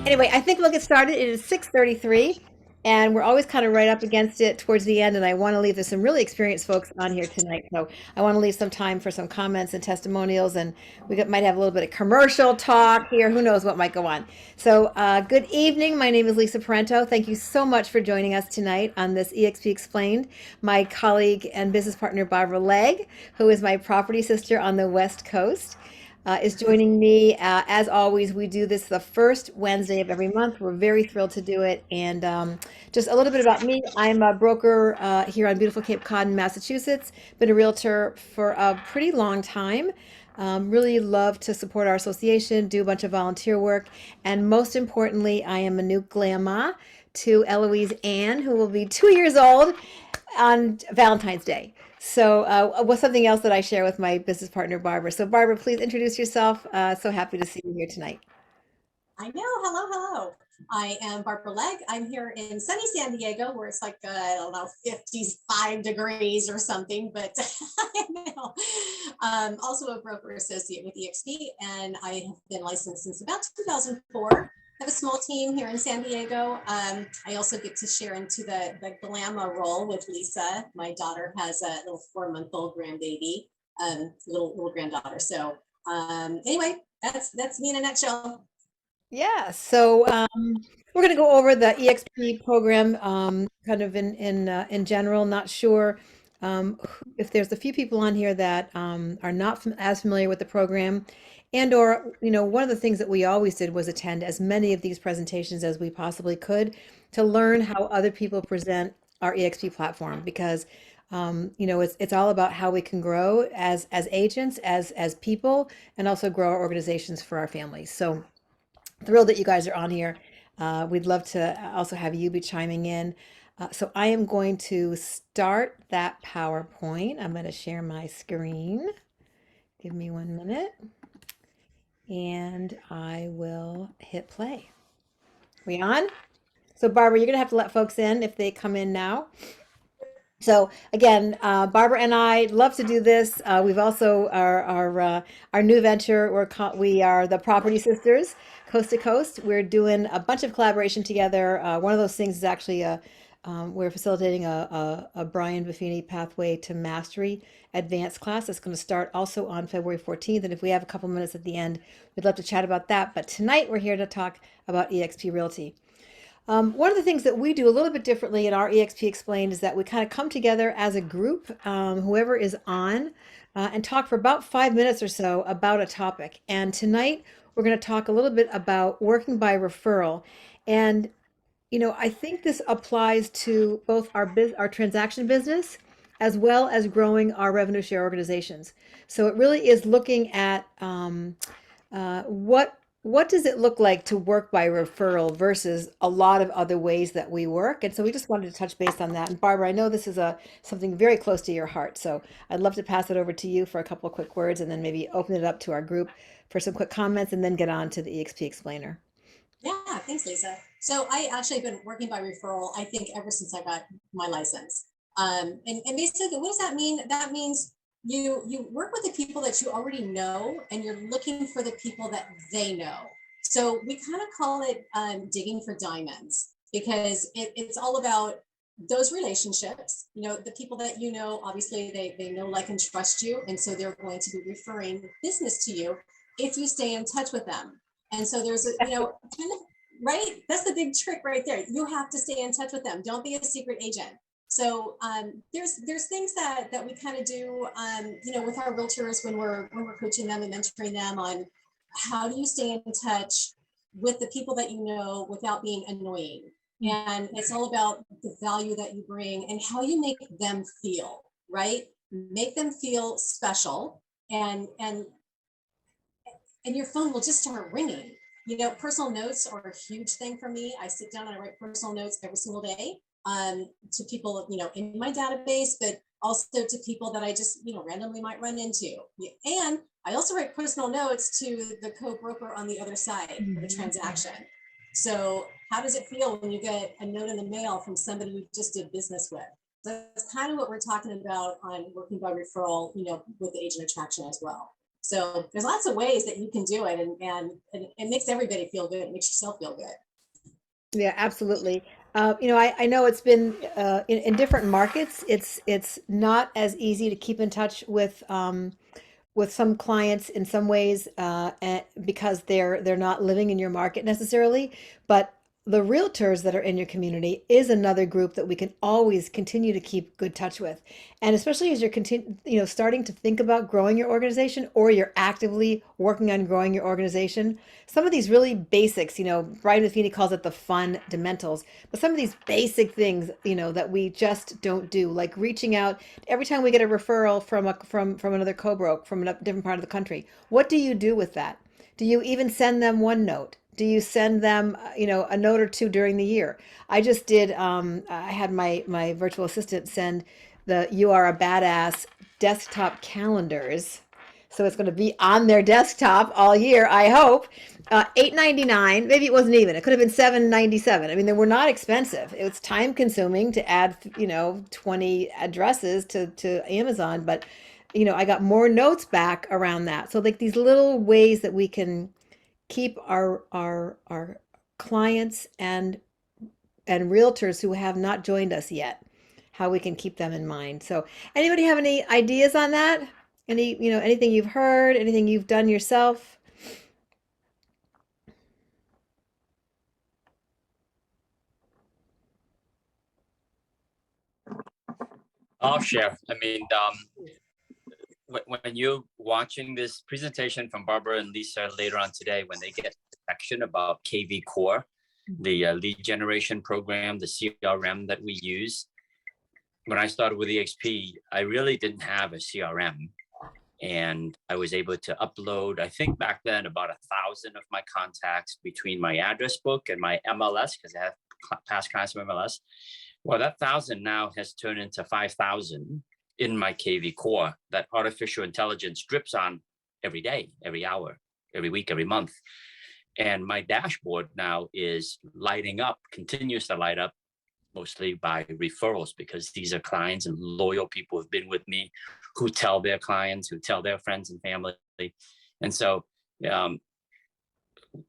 Anyway, I think we'll get started. It is 6:33, and we're always kind of right up against it towards the end. And I want to leave there's some really experienced folks on here tonight, so I want to leave some time for some comments and testimonials, and might have a little bit of commercial talk here. Who knows what might go on? So, good evening. My name is Lisa Parenteau. Thank you so much for joining us tonight on this EXP Explained. My colleague and business partner Barbara Legg, who is my property sister on the West Coast, is joining me. As always, we do this the first Wednesday of every month. We're very thrilled to do it. And just a little bit about me. I'm a broker here on beautiful Cape Cod in Massachusetts. Been a realtor for a pretty long time. Really love to support our association, do a bunch of volunteer work. And most importantly, I am a new grandma to Eloise Ann, who will be 2 years old on Valentine's Day. So, what's something else that I share with my business partner, Barbara? So, Barbara, please introduce yourself. So happy to see you here tonight. I know. Hello, hello. I am Barbara Legg. I'm here in sunny San Diego, where it's like, I don't know, 55 degrees or something, but I know. Also a broker associate with eXp, and I have been licensed since about 2004. I have a small team here in San Diego. I also get to share into the glamour role with Lisa. My daughter has a little 4-month-old grandbaby, little granddaughter. So anyway, that's me in a nutshell. Yeah, so we're going to go over the EXP program, kind of in general. Not sure if there's a few people on here that are not as familiar with the program, and or one of the things that we always did was attend as many of these presentations as we possibly could to learn how other people present our EXP platform because it's all about how we can grow as agents, as people, and also grow our organizations for our families. So thrilled that you guys are on here. We'd love to also have you be chiming in. So I am going to start that PowerPoint. I'm going to share my screen. Give me 1 minute and I will hit play. We on? So Barbara, you're going to have to let folks in if they come in now. So again, Barbara and I love to do this. We've also our new venture. We are the Property Sisters, coast to coast. We're doing a bunch of collaboration together. One of those things is actually we're facilitating a Brian Buffini Pathway to Mastery advanced class that's going to start also on February 14th. And if we have a couple minutes at the end, we'd love to chat about that. But tonight we're here to talk about eXp Realty. One of the things that we do a little bit differently in our EXP Explained is that we kind of come together as a group, whoever is on, and talk for about 5 minutes or so about a topic. And tonight we're going to talk a little bit about working by referral. And, I think this applies to both our transaction business as well as growing our revenue share organizations. So it really is looking at what does it look like to work by referral versus a lot of other ways that we work? And so we just wanted to touch base on that. And Barbara, I know this is something very close to your heart, so I'd love to pass it over to you for a couple of quick words and then maybe open it up to our group for some quick comments and then get on to the EXP Explainer. Yeah, thanks, Lisa. So I actually have been working by referral, I think, ever since I got my license. And basically, what does that mean? That means you work with the people that you already know, and you're looking for the people that they know. So we kind of call it digging for diamonds because it's all about those relationships. The people that obviously they know, like, and trust you, and so they're going to be referring business to you if you stay in touch with them. And so there's kind of, right? That's the big trick right there. You have to stay in touch with them. Don't be a secret agent. So there's things that we kind of do, with our realtors when we're coaching them and mentoring them on how do you stay in touch with the people that you know without being annoying. And it's all about the value that you bring and how you make them feel, right? Make them feel special, and your phone will just start ringing. Personal notes are a huge thing for me. I sit down and I write personal notes every single day, to people, in my database, but also to people that I just, randomly might run into. And I also write personal notes to the co-broker on the other side of the transaction. So how does it feel when you get a note in the mail from somebody you just did business with? That's kind of what we're talking about on working by referral, with agent attraction as well. So there's lots of ways that you can do it, and it makes everybody feel good. It makes yourself feel good. Yeah, absolutely. I know it's been in different markets. It's not as easy to keep in touch with some clients in some ways because they're not living in your market necessarily. But the realtors that are in your community is another group that we can always continue to keep good touch with. And especially as starting to think about growing your organization, or you're actively working on growing your organization, some of these really basics, Brian Buffini calls it the fundamentals, but some of these basic things, that we just don't do, like reaching out every time we get a referral from another co-broke from a different part of the country. What do you do with that? Do you even send them one note? Do you send them, a note or two during the year? I just did. I had my virtual assistant send the "You Are a Badass" desktop calendars, so it's going to be on their desktop all year, I hope. $8.99. Maybe it wasn't even. It could have been $7.97. I mean, they were not expensive. It was time consuming to add, 20 addresses to Amazon, but I got more notes back around that. So like these little ways that we can keep our clients and realtors who have not joined us yet, how we can keep them in mind. So anybody have any ideas on that? Anything you've heard, anything you've done yourself? I'll share. I mean, when you're watching this presentation from Barbara and Lisa later on today, when they get the section about KV Core, the lead generation program, the CRM that we use. When I started with EXP, I really didn't have a CRM. And I was able to upload, I think back then, about 1,000 of my contacts between my address book and my MLS, because I have past clients from MLS. Well, that 1,000 now has turned into 5,000 in my KV Core that artificial intelligence drips on every day, every hour, every week, every month. And my dashboard now is lighting up, continues to light up, mostly by referrals, because these are clients and loyal people who've been with me, who tell their clients, who tell their friends and family. And so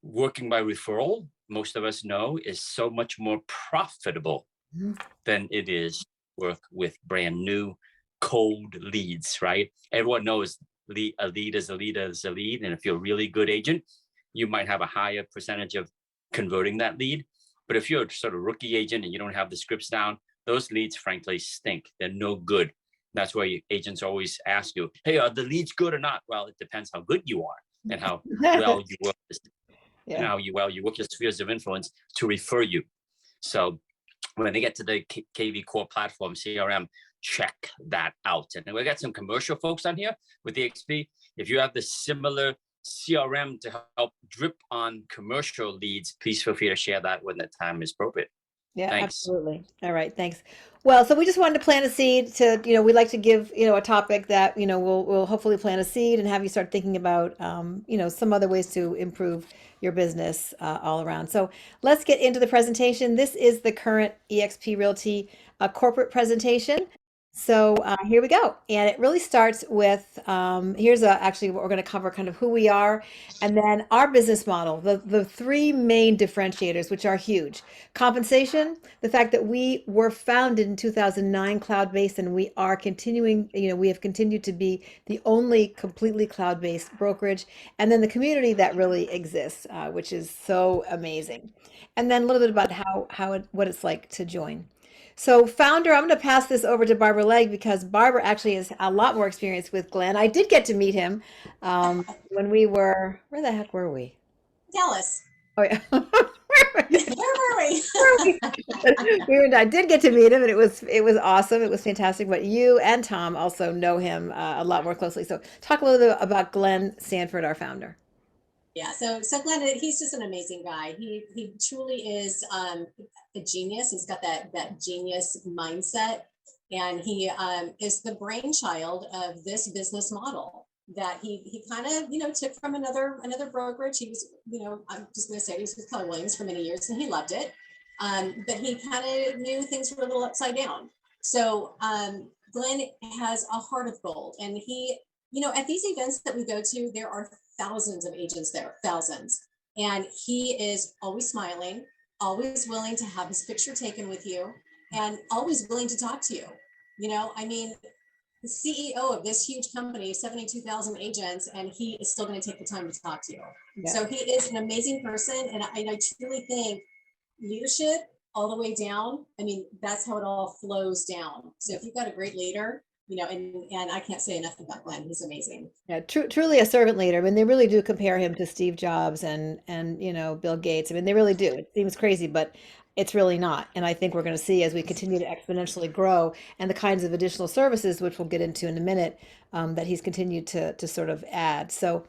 working by referral, most of us know, is so much more profitable than it is work with brand new cold leads, right? Everyone knows a lead is a lead is a lead. And if you're a really good agent, you might have a higher percentage of converting that lead. But if you're a sort of rookie agent and you don't have the scripts down, those leads frankly stink. They're no good. That's why agents always ask you, hey, are the leads good or not? Well, it depends how good you are and how well you work and how well you work your spheres of influence to refer you. So when they get to the KV Core platform, CRM, check that out. And we got some commercial folks on here with the XP. If you have the similar CRM to help drip on commercial leads, please feel free to share that when the time is appropriate. Yeah, Thanks. absolutely. All right, thanks. Well, so we just wanted to plant a seed to, we like to give, a topic that, we'll hopefully plant a seed and have you start thinking about, some other ways to improve your business all around. So let's get into the presentation. This is the current eXp Realty corporate presentation. So here we go. And it really starts with, actually what we're going to cover, kind of who we are, and then our business model, the three main differentiators, which are huge. Compensation, the fact that we were founded in 2009 cloud-based, and we are continuing, we have continued to be the only completely cloud-based brokerage. And then the community that really exists, which is so amazing. And then a little bit about what it's like to join. So founder, I'm going to pass this over to Barbara Legg because Barbara actually has a lot more experience with Glenn. I did get to meet him when we were, where the heck were we? Dallas. Oh yeah. Where were we? I did get to meet him, and it was awesome. It was fantastic. But you and Tom also know him a lot more closely. So talk a little bit about Glenn Sanford, our founder. Yeah, so Glenn, he's just an amazing guy. He truly is a genius. He's got that genius mindset, and he is the brainchild of this business model that he kind of took from another brokerage. He was I'm just going to say he was with Keller Williams for many years, and he loved it, but he kind of knew things were a little upside down. So Glenn has a heart of gold, and he at these events that we go to, there are thousands of agents there, thousands. And he is always smiling, always willing to have his picture taken with you, and always willing to talk to you. I mean, the CEO of this huge company, 72,000 agents, and he is still going to take the time to talk to you. Yeah. So he is an amazing person. And I truly think leadership all the way down, I mean, that's how it all flows down. So if you've got a great leader, and I can't say enough about Glenn. He's amazing. Yeah, truly a servant leader. I mean, they really do compare him to Steve Jobs and Bill Gates. I mean, they really do. It seems crazy, but it's really not. And I think we're going to see as we continue to exponentially grow and the kinds of additional services, which we'll get into in a minute, that he's continued to sort of add. So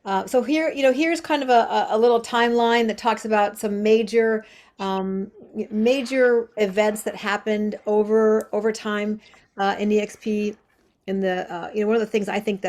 here, here's kind of a little timeline that talks about some major events that happened over time in EXP. In the one of the things I think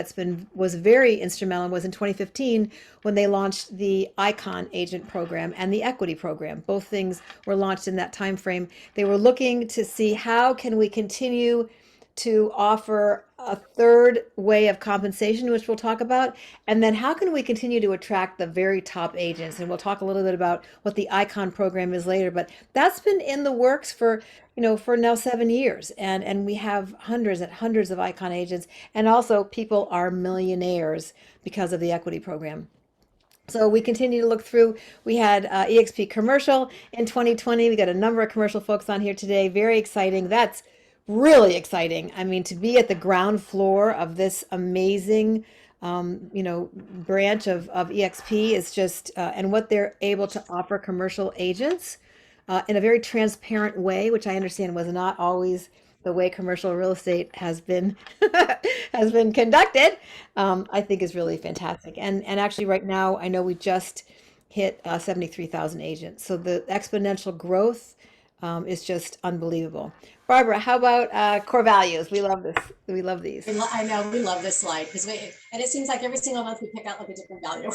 was very instrumental was in 2015 when they launched the Icon Agent program and the Equity program. Both things were launched in that time frame. They were looking to see how can we continue to offer a third way of compensation, which we'll talk about, and then how can we continue to attract the very top agents? And we'll talk a little bit about what the Icon program is later, but that's been in the works for now 7 years, and we have hundreds and hundreds of Icon agents, and also people are millionaires because of the Equity program. So we continue to look through. We had EXP commercial in 2020. We got a number of commercial folks on here today. Very exciting. That's really exciting. I mean, to be at the ground floor of this amazing, branch of EXP is just, and what they're able to offer commercial agents in a very transparent way, which I understand was not always the way commercial real estate has been has been conducted. I think is really fantastic. And actually, right now, I know we just hit 73,000 agents. So the exponential growth is just unbelievable. Barbara, how about core values? We love this. We love these. I know we love this slide and it seems like every single month we pick out like a different value.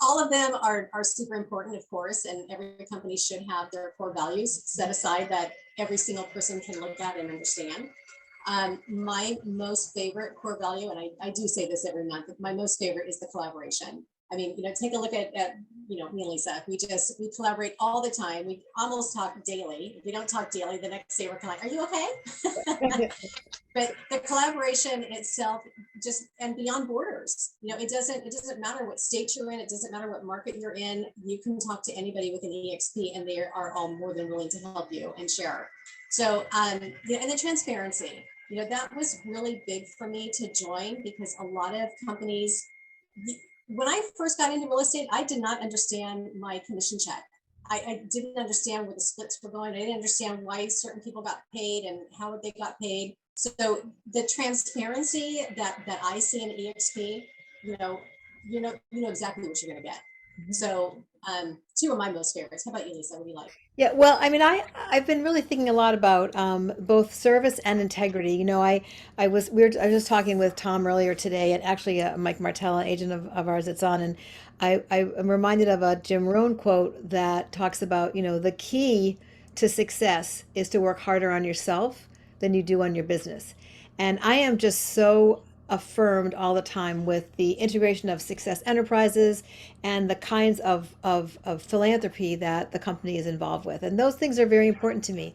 All of them are super important, of course, and every company should have their core values set aside that every single person can look at and understand. My most favorite core value, and I do say this every month, my most favorite is the collaboration. I mean, take a look at me and Lisa. We collaborate all the time. We almost talk daily. If we don't talk daily, the next day we're kind of like, are you okay? But the collaboration itself, just and beyond borders, it doesn't matter what state you're in. It doesn't matter what market you're in. You can talk to anybody with an EXP, and they are all more than willing to help you and share. So, and the transparency, that was really big for me to join, because a lot of companies, when I first got into real estate, I did not understand my commission check. I didn't understand where the splits were going. I didn't understand why certain people got paid and how they got paid. So the transparency that I see in EXP, you know exactly what you're going to get. So two of my most favorites. How about you, Lisa? What do you like? Yeah, well, I mean, I've been really thinking a lot about both service and integrity. I was just talking with Tom earlier today, and actually Mike Martella, agent of ours, that's on, and I am reminded of a Jim Rohn quote that talks about, the key to success is to work harder on yourself than you do on your business. And I am just so affirmed all the time with the integration of success enterprises and the kinds of philanthropy that the company is involved with. And those things are very important to me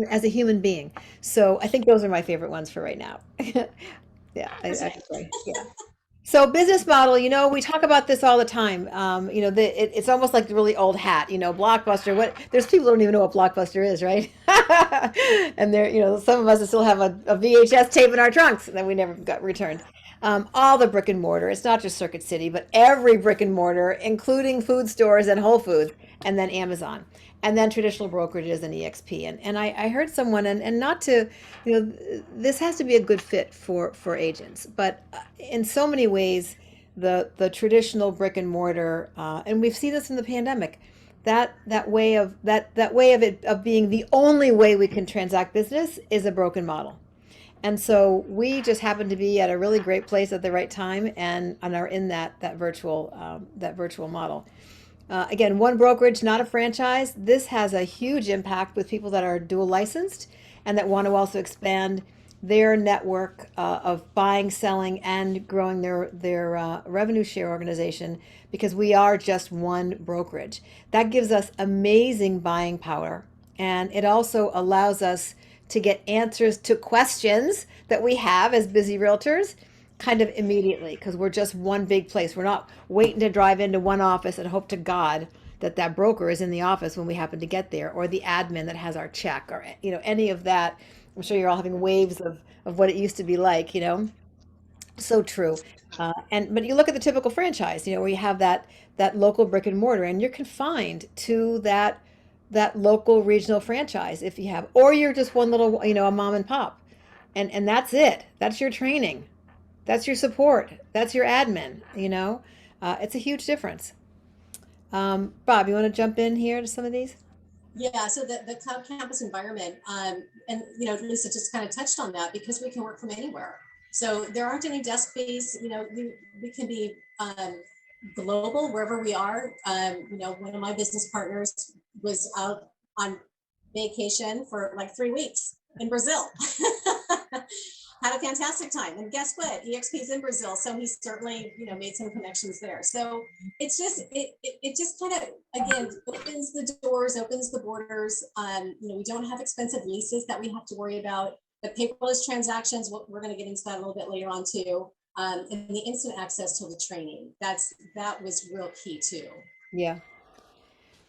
as a human being. So I think those are my favorite ones for right now. Yeah, I agree. Yeah. So business model, we talk about this all the time. It's almost like the really old hat, Blockbuster. There's people who don't even know what Blockbuster is, right? And some of us still have a VHS tape in our trunks that we never got returned. All the brick and mortar. It's not just Circuit City, but every brick and mortar, including food stores and Whole Foods, and then Amazon, and then traditional brokerages and EXP. And I heard someone, and not to, this has to be a good fit for agents, but in so many ways, the traditional brick and mortar, and we've seen this in the pandemic, that way of it of being the only way we can transact business is a broken model. And so we just happen to be at a really great place at the right time, and are in that virtual model. Again, one brokerage, not a franchise. This has a huge impact with people that are dual licensed and that want to also expand their network of buying, selling, and growing their revenue share organization, because we are just one brokerage. That gives us amazing buying power, and it also allows us to get answers to questions that we have as busy realtors kind of immediately, because we're just one big place. We're not waiting to drive into one office and hope to God that that broker is in the office when we happen to get there, or the admin that has our check, or any of that. I'm sure you're all having waves of what it used to be like, so true. But you look at the typical franchise, where you have that local brick and mortar, and you're confined to that local regional franchise if you have, or you're just one little, a mom and pop, and that's it. That's your training. That's your support. That's your admin. It's a huge difference. Bob, you want to jump in here to some of these? Yeah, so the cloud campus environment, and Lisa just kind of touched on that, because we can work from anywhere. So there aren't any desk-based, we can be global wherever we are. One of my business partners was out on vacation for like 3 weeks in Brazil. Had a fantastic time. And guess what? EXP is in Brazil. So he certainly, made some connections there. So it's just, it just kind of, again, opens the doors, opens the borders. We don't have expensive leases that we have to worry about. The paperless transactions, we're going to get into that a little bit later on too. And the instant access to the training, that was real key too. Yeah.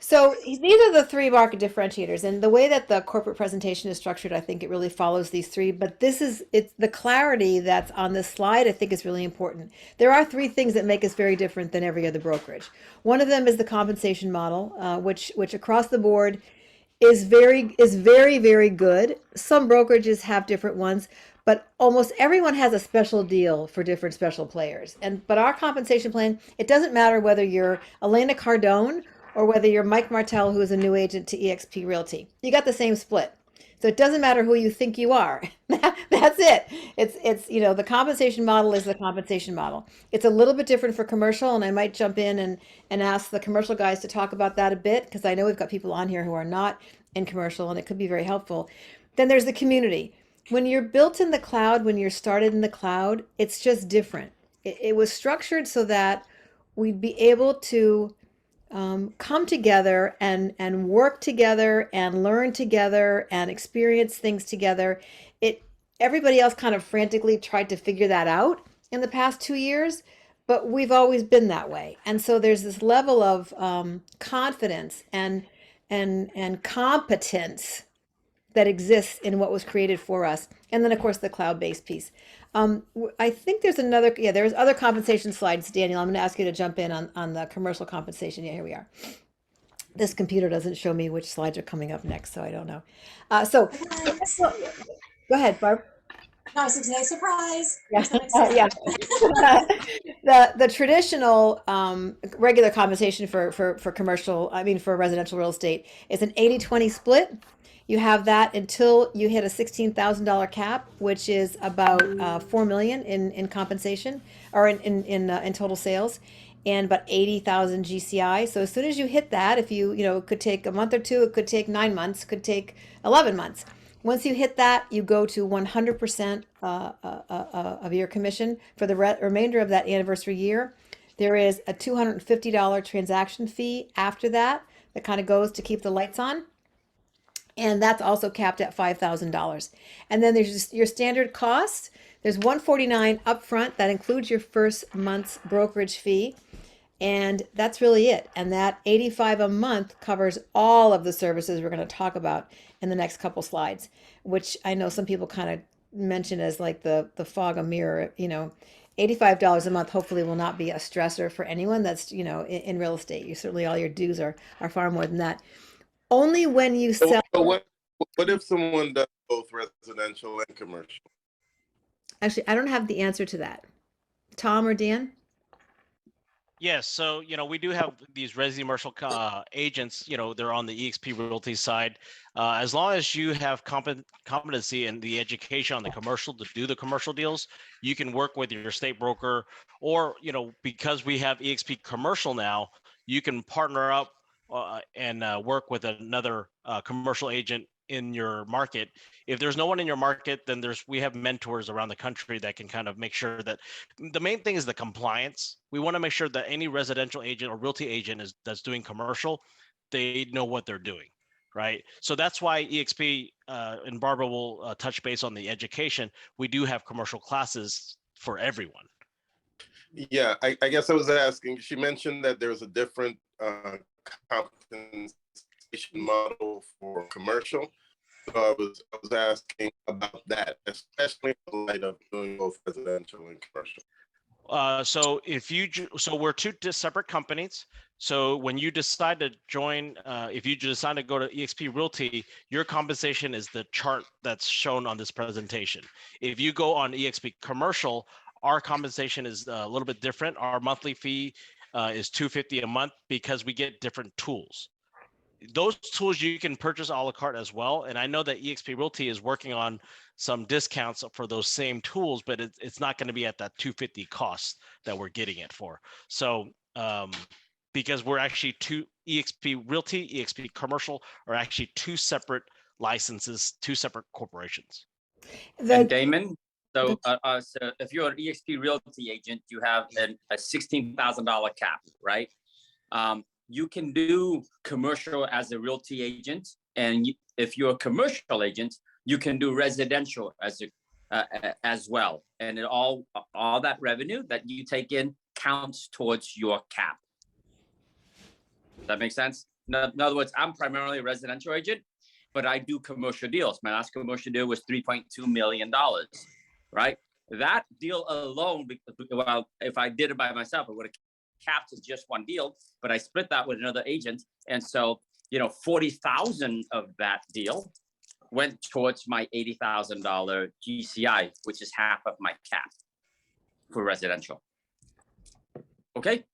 So these are the three market differentiators, and the way that the corporate presentation is structured, I think it really follows these three. But it's the clarity that's on this slide, I think, is really important. There are three things that make us very different than every other brokerage. One of them is the compensation model, which across the board is very, very good. Some brokerages have different ones, but almost everyone has a special deal for different special players. But our compensation plan, it doesn't matter whether you're Elena Cardone or whether you're Mike Martell, who is a new agent to eXp Realty. You got the same split. So it doesn't matter who you think you are. That's it. It's the compensation model is the compensation model. It's a little bit different for commercial, and I might jump in and ask the commercial guys to talk about that a bit, because I know we've got people on here who are not in commercial, and it could be very helpful. Then there's the community. When you're built in the cloud, when you're started in the cloud, it's just different. It was structured so that we'd be able to come together and work together and learn together and experience things together. Everybody else kind of frantically tried to figure that out in the past 2 years, but we've always been that way. And so there's this level of confidence and competence that exists in what was created for us. And then, of course, the cloud-based piece. I think there's there's other compensation slides, Daniel. I'm going to ask you to jump in on the commercial compensation. Yeah, here we are. This computer doesn't show me which slides are coming up next, so I don't know. Go ahead, Barb. No, so today's surprise. Yeah. Yeah. The traditional regular compensation for commercial, for residential real estate, is an 80-20 split. You have that until you hit a $16,000 cap, which is about $4 million in compensation, or in total sales, and about 80,000 GCI. So as soon as you hit that, if it could take a month or two, it could take 9 months, could take 11 months. Once you hit that, you go to 100% of your commission for the remainder of that anniversary year. There is a $250 transaction fee after that kind of goes to keep the lights on. And that's also capped at $5,000. And then there's just your standard cost. There's $149 upfront. That includes your first month's brokerage fee. And that's really it. And that $85 a month covers all of the services we're going to talk about in the next couple slides, which I know some people kind of mention as like the fog of mirror. $85 a month hopefully will not be a stressor for anyone that's, in real estate. You certainly, all your dues are far more than that. Only when you sell. So what if someone does both residential and commercial? Actually, I don't have the answer to that. Tom or Dan? Yes, so we do have these resi-commercial agents. They're on the eXp Realty side. As long as you have competency in the education on the commercial to do the commercial deals, you can work with your state broker, or because we have eXp Commercial now, you can partner up and work with another commercial agent in your market. If there's no one in your market, then we have mentors around the country that can kind of make sure that the main thing is the compliance. We want to make sure that any residential agent or realty agent that's doing commercial, they know what they're doing, right? So that's why EXP and Barbara will touch base on the education. We do have commercial classes for everyone. Yeah, I guess I was asking, she mentioned that there's a different compensation model for commercial. So I was asking about that, especially in light of doing both residential and commercial. So we're two separate companies. So when you decide to join, if you decide to go to eXp Realty, your compensation is the chart that's shown on this presentation. If you go on eXp Commercial, our compensation is a little bit different. Our monthly fee is $250 a month because we get different tools. Those tools you can purchase a la carte as well. And I know that eXp Realty is working on some discounts for those same tools, but it's not going to be at that $250 cost that we're getting it for. So because we're actually eXp Realty, eXp Commercial are actually two separate licenses, two separate corporations. And Damon, so if you're an eXp Realty agent, you have a $16,000 cap, right? You can do commercial as a realty agent, and if you're a commercial agent, you can do residential as well. And all that revenue that you take in counts towards your cap. Does that make sense? In other words, I'm primarily a residential agent, but I do commercial deals. My last commercial deal was $3.2 million, right? That deal alone, well, if I did it by myself, it would have capped as just one deal, but I split that with another agent. And so, 40,000 of that deal went towards my $80,000 GCI, which is half of my cap for residential. Okay.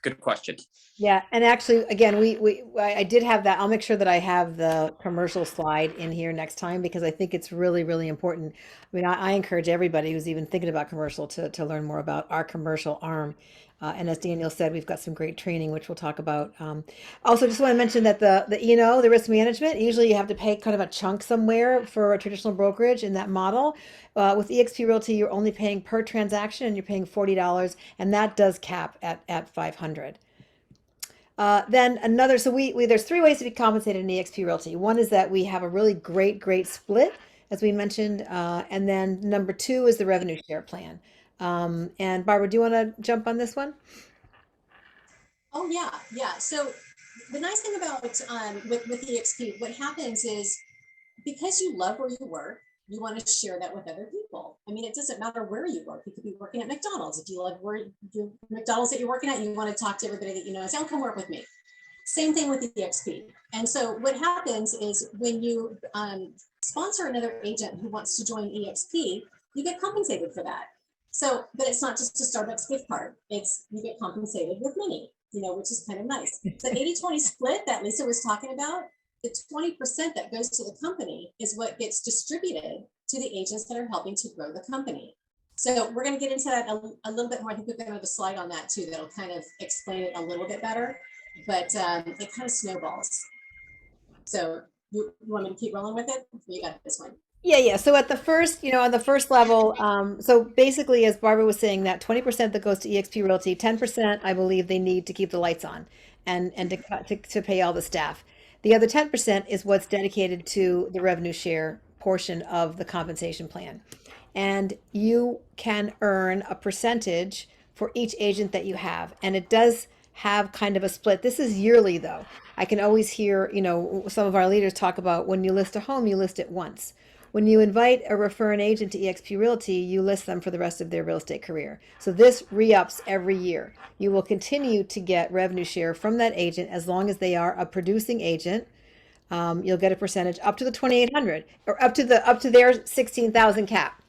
Good question. Yeah, and actually, again, I did have that. I'll make sure that I have the commercial slide in here next time because I think it's really, really important. I mean, I encourage everybody who's even thinking about commercial to learn more about our commercial arm. And as Daniel said, we've got some great training, which we'll talk about. Also, just want to mention that the E&O, the risk management, usually you have to pay kind of a chunk somewhere for a traditional brokerage in that model. With eXp Realty, you're only paying per transaction and you're paying $40, and that does cap at $500. Then another, so there's three ways to be compensated in eXp Realty. One is that we have a really great split, as we mentioned, and then number two is the revenue share plan. And Barbara, do you want to jump on this one? Oh yeah. So the nice thing about with eXp, what happens is because you love where you work, you want to share that with other people. I mean, it doesn't matter where you work. You could be working at McDonald's. If you love McDonald's that you're working at, you want to talk to everybody that you know and say, "Oh, come work with me." Same thing with the eXp. And so what happens is when you sponsor another agent who wants to join eXp, you get compensated for that. So, but it's not just a Starbucks gift card. You get compensated with money, which is kind of nice. The 80-20 split that Lisa was talking about, the 20% that goes to the company is what gets distributed to the agents that are helping to grow the company. So we're going to get into that a little bit more. I think we're going to have a slide on that too that'll kind of explain it a little bit better, but it kind of snowballs. So you want me to keep rolling with it? You got this one. Yeah. So at the first, on the first level, so basically, as Barbara was saying, that 20% that goes to eXp Realty, 10% I believe they need to keep the lights on and to pay all the staff. The other 10% is what's dedicated to the revenue share portion of the compensation plan. And you can earn a percentage for each agent that you have. And it does have kind of a split. This is yearly though. I can always hear, some of our leaders talk about when you list a home, you list it once. When you invite or refer an agent to eXp Realty, you list them for the rest of their real estate career. So this re-ups every year. You will continue to get revenue share from that agent as long as they are a producing agent. You'll get a percentage up to the 2,800 or up to their 16,000 cap,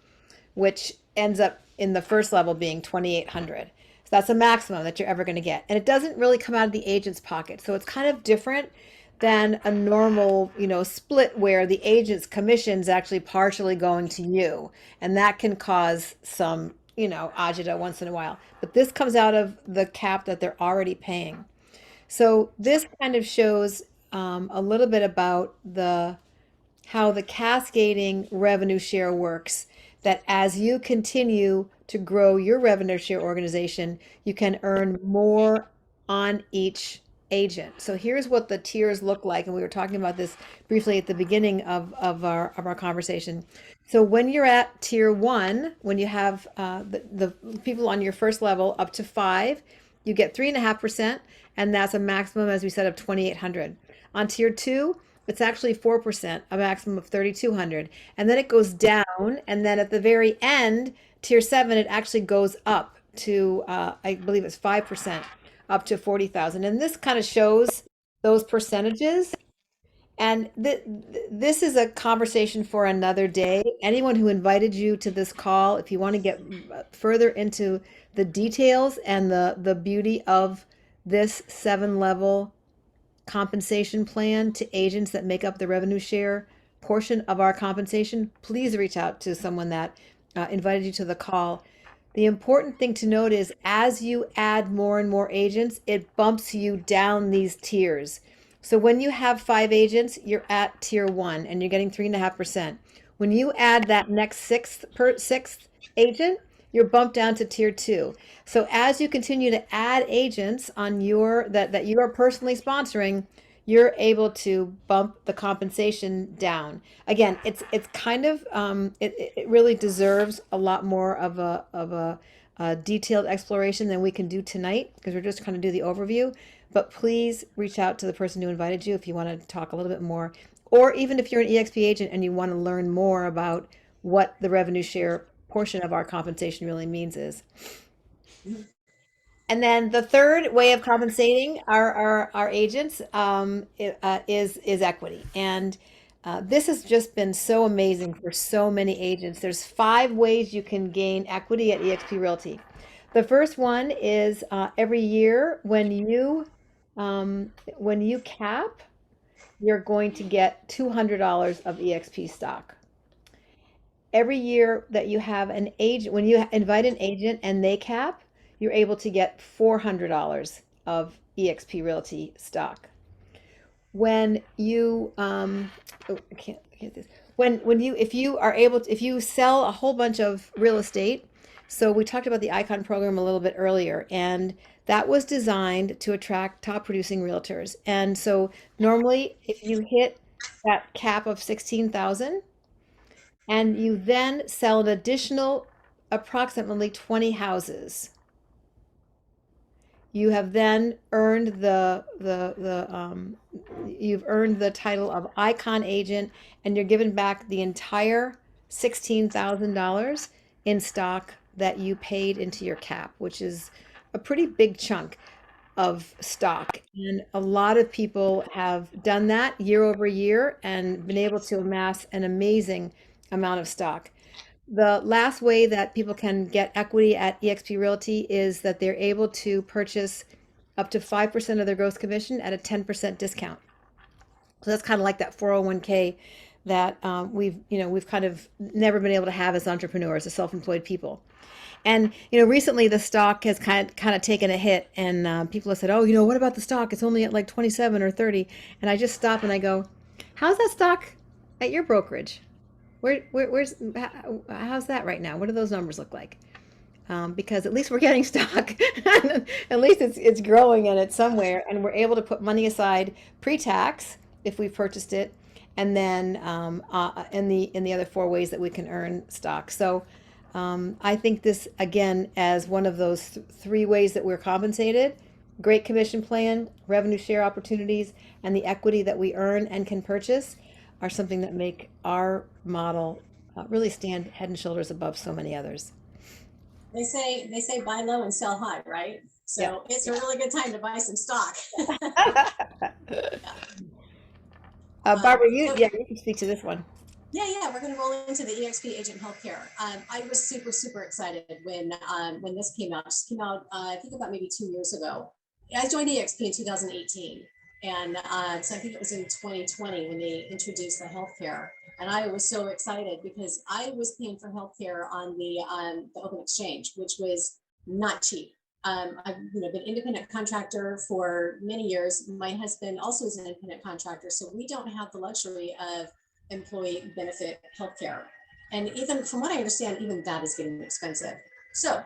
which ends up in the first level being 2,800. So that's a maximum that you're ever going to get, and it doesn't really come out of the agent's pocket. So it's kind of different than a normal, split where the agent's commission's actually partially going to you. And that can cause some, agita once in a while. But this comes out of the cap that they're already paying. So this kind of shows a little bit about the how the cascading revenue share works, that as you continue to grow your revenue share organization, you can earn more on each agent. So here's what the tiers look like. And we were talking about this briefly at the beginning of our conversation. So when you're at tier one, when you have the people on your first level up to 5, you get 3.5%, and that's a maximum, as we said, of 2,800. On tier 2, it's actually 4%, a maximum of 3,200. And then it goes down, and then at the very end, tier 7, it actually goes up to, I believe it's 5%, up to 40,000. And this kind of shows those percentages. And this is a conversation for another day. Anyone who invited you to this call, if you want to get further into the details and the beauty of this 7-level compensation plan to agents that make up the revenue share portion of our compensation, please reach out to someone that invited you to the call. The important thing to note is as you add more and more agents, it bumps you down these tiers. So when you have 5 agents, you're at tier 1 and you're getting 3.5%. When you add that next sixth agent, you're bumped down to tier 2. So as you continue to add agents on your that you are personally sponsoring, you're able to bump the compensation down. Again, it's kind of it really deserves a lot more of a detailed exploration than we can do tonight, because we're just going to do the overview. But please reach out to the person who invited you if you want to talk a little bit more, or even if you're an EXP agent and you want to learn more about what the revenue share portion of our compensation really means is. And then the third way of compensating our agents is equity. And this has just been so amazing for so many agents. There's 5 ways you can gain equity at eXp Realty. The first one is every year when you cap, you're going to get $200 of EXP stock. Every year that you have an agent, when you invite an agent and they cap, you're able to get $400 of eXp Realty stock. When you if you sell a whole bunch of real estate, so we talked about the Icon program a little bit earlier, and that was designed to attract top producing realtors. And so normally if you hit that cap of 16,000 and you then sell an additional approximately 20 houses, you have then earned you've earned the title of Icon Agent, and you're given back the entire $16,000 in stock that you paid into your cap, which is a pretty big chunk of stock. And a lot of people have done that year over year and been able to amass an amazing amount of stock. The last way that people can get equity at eXp Realty is that they're able to purchase up to 5% of their gross commission at a 10% discount. So that's kind of like that 401k that we've kind of never been able to have as entrepreneurs, as self-employed people. And recently the stock has kind of taken a hit, and people have said, "Oh, what about the stock? It's only at like 27 or 30." And I just stop and I go, "How's that stock at your brokerage? How's that right now? What do those numbers look like?" Because at least we're getting stock, at least it's growing and it's somewhere, and we're able to put money aside pre-tax if we purchased it, and then in the other 4 ways that we can earn stock. So I think this again as one of those 3 ways that we're compensated: great commission plan, revenue share opportunities, and the equity that we earn and can purchase are something that make our model really stand head and shoulders above so many others. They say buy low and sell high, right? So yeah. It's a really good time to buy some stock. Barbara, you can speak to this one. Yeah, we're going to roll into the eXp Agent Healthcare. I was super excited when this came out. This came out, I think about maybe 2 years ago. I joined eXp in 2018. And so I think it was in 2020 when they introduced the healthcare, and I was so excited because I was paying for healthcare on the open exchange, which was not cheap. I've been independent contractor for many years. My husband also is an independent contractor, so we don't have the luxury of employee benefit healthcare. And even from what I understand, even that is getting expensive. So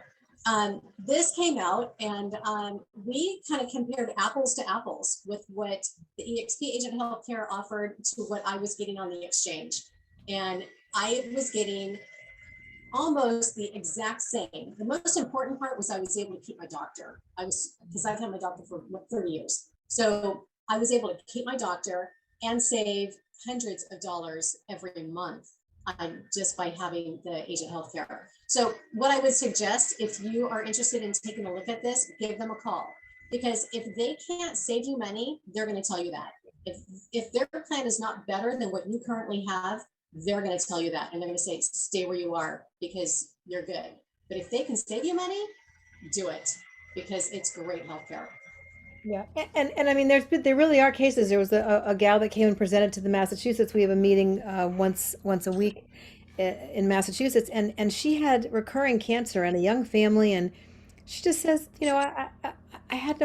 this came out, and we kind of compared apples to apples with what the EXP agent healthcare offered to what I was getting on the exchange. And I was getting almost the exact same. The most important part was I was able to keep my doctor. Because I've had my doctor for 30 years. So I was able to keep my doctor and save hundreds of dollars every month just by having the agent healthcare. So what I would suggest, if you are interested in taking a look at this, give them a call. Because if they can't save you money, they're going to tell you that. If their plan is not better than what you currently have, they're going to tell you that. And they're going to say, stay where you are because you're good. But if they can save you money, do it, because it's great healthcare. Yeah, and I mean, there really are cases. There was a gal that came and presented to the Massachusetts. We have a meeting once a week in Massachusetts, and she had recurring cancer and a young family, and she just says, I had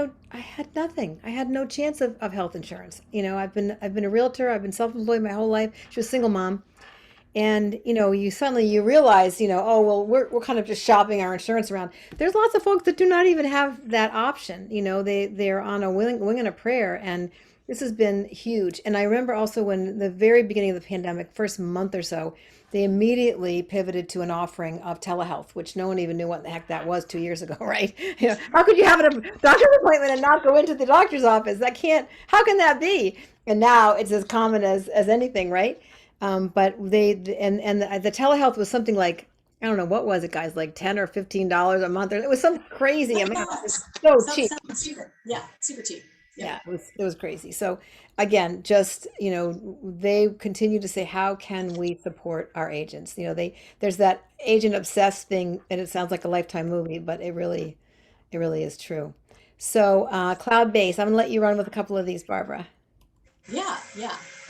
nothing. I had no chance of health insurance. I've been a realtor. I've been self-employed my whole life. She was a single mom. And you suddenly realize, oh well, we're kind of just shopping our insurance around. There's lots of folks that do not even have that option. They're on a wing and a prayer, and this has been huge. And I remember also when the very beginning of the pandemic, first month or so, they immediately pivoted to an offering of telehealth, which no one even knew what the heck that was 2 years ago, right? How could you have a doctor's appointment and not go into the doctor's office? How can that be? And now it's as common as anything, right? But the telehealth was something like, I don't know, what was it, guys, like $10 or $15 a month? It was some crazy amount. It's so cheap. Cheaper. Yeah, super cheap. Yeah, it was crazy. So again, just, they continue to say, how can we support our agents? There's that agent obsessed thing, and it sounds like a Lifetime movie, but it really is true. So cloud-based, I'm gonna let you run with a couple of these, Barbara. Yeah.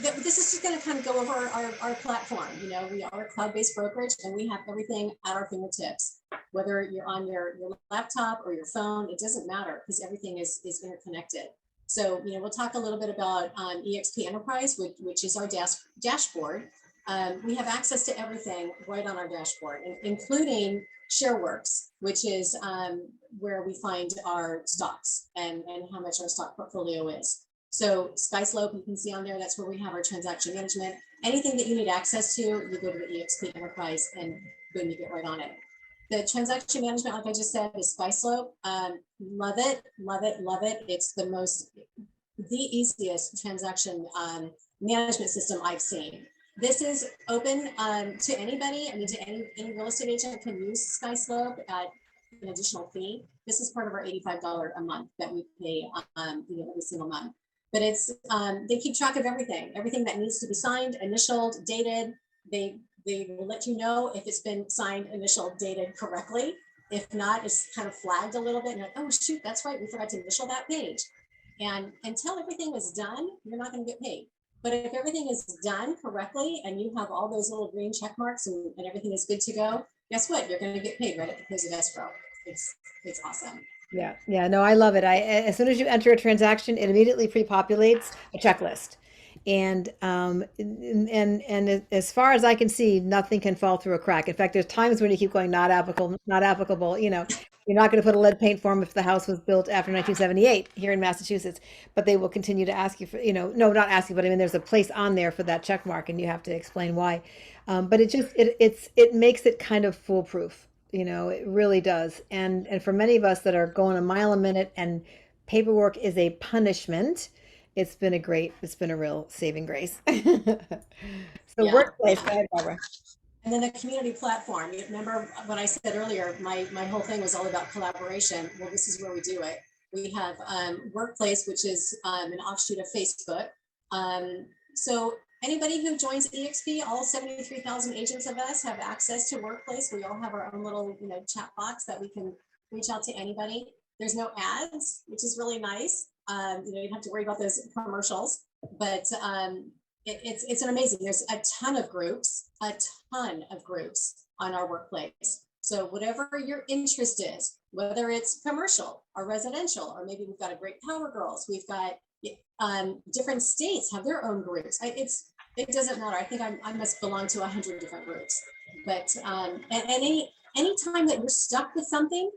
This is just going to kind of go over our platform. We are a cloud-based brokerage, and we have everything at our fingertips. Whether you're on your laptop or your phone, it doesn't matter, because everything is interconnected. So, we'll talk a little bit about EXP Enterprise, which is our dashboard. We have access to everything right on our dashboard, including ShareWorks, which is where we find our stocks and how much our stock portfolio is. So SkySlope, you can see on there, that's where we have our transaction management. Anything that you need access to, you go to the EXP Enterprise, and boom, you get right on it. The transaction management, like I just said, is SkySlope. Love it. It's the easiest transaction management system I've seen. This is open to anybody. I mean, to any real estate agent can use SkySlope at an additional fee. This is part of our $85 a month that we pay every single month. But it's they keep track of everything that needs to be signed, initialed, dated. They will let you know if it's been signed, initialed, dated correctly. If not, it's kind of flagged a little bit, and like, oh shoot, that's right, we forgot to initial that page. And until everything is done, you're not going to get paid. But if everything is done correctly and you have all those little green check marks and everything is good to go, guess what? You're going to get paid right at the close of escrow. It's awesome. Yeah, no, I love it. As soon as you enter a transaction, it immediately pre-populates a checklist. And as far as I can see, nothing can fall through a crack. In fact, there's times when you keep going, not applicable, not applicable. You're not going to put a lead paint form if the house was built after 1978 here in Massachusetts, but they will continue to ask you for, no, not ask you, but I mean, there's a place on there for that check mark, and you have to explain why. But it makes it kind of foolproof. It really does. And for many of us that are going a mile a minute and paperwork is a punishment, it's been a real saving grace. So Yeah. workplace, go ahead, Barbara. And then the community platform. You remember what I said earlier, my whole thing was all about collaboration. Well, this is where we do it. We have Workplace, which is an offshoot of Facebook. So anybody who joins EXP, all 73,000 agents of us have access to Workplace. We all have our own little chat box that we can reach out to anybody. There's no ads, which is really nice. You don't have to worry about those commercials, but it's an amazing. There's a ton of groups on our Workplace. So whatever your interest is, whether it's commercial or residential, or maybe we've got a great Power Girls, we've got different states have their own groups. It's It doesn't matter. I think I must belong to 100 different groups. But and any time that you're stuck with something,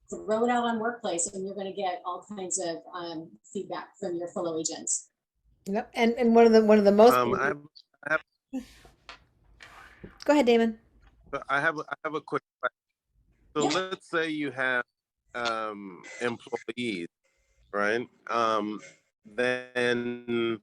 throw it out on Workplace, and you're going to get all kinds of feedback from your fellow agents. Yep. And one of the most I have, go ahead, Damon. I have a quick question. So Yeah. let's say you have employees, right? Then